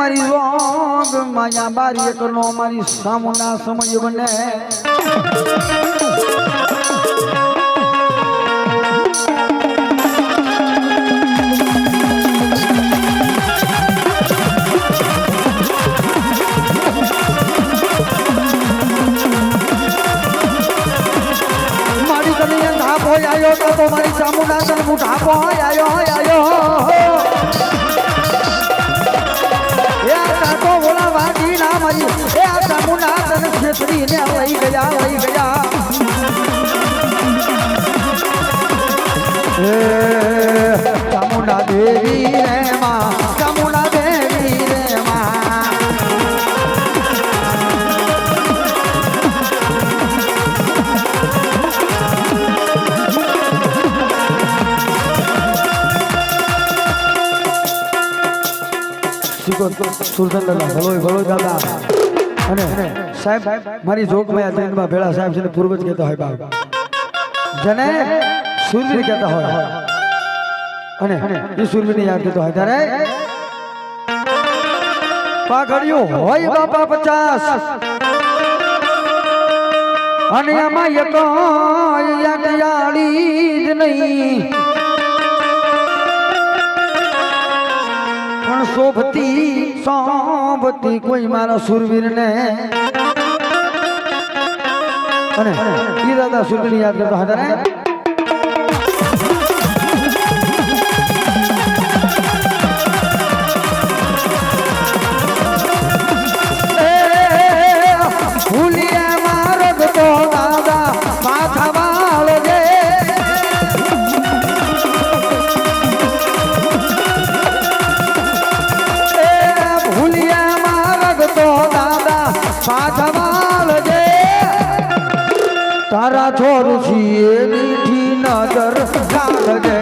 મારી રોગ માયા બારી એકનો મારી સામુના સમય બને મારી કને ધાપ હોય આયો તો મારી સામુના તન મુઠાપો હોય આયો તો બોલા વાજી ના મારી એ આ સામુના તન છેતરી ને લઈ ગયા એ સામુના દેવી રે માં સામુના દેવી રે માં સુલતાન દાદા ભલો દાદા અને સાહેબ મારી જોગમાં આ ટ્રેનમાં ભેળા સાહેબ છે પૂર્વજ કહેતા હોય બાપ જેને સુરવીર કહેતા હોય અને એ સુરવીરને યાદ કહેતો હોય ત્યારે પાઘડિયું હોય બાપા 50 અને આમાં એક યાડી જ નહીં સોબતી કોઈ મારા સુરવીર ને અને ઈ દાદા સુરવીર યાદ કરતો હતા ને ભૂલિયા મારો તો દાદા માથા વાળ જે તારા છોર છીએ મીઠી નજર રાખજે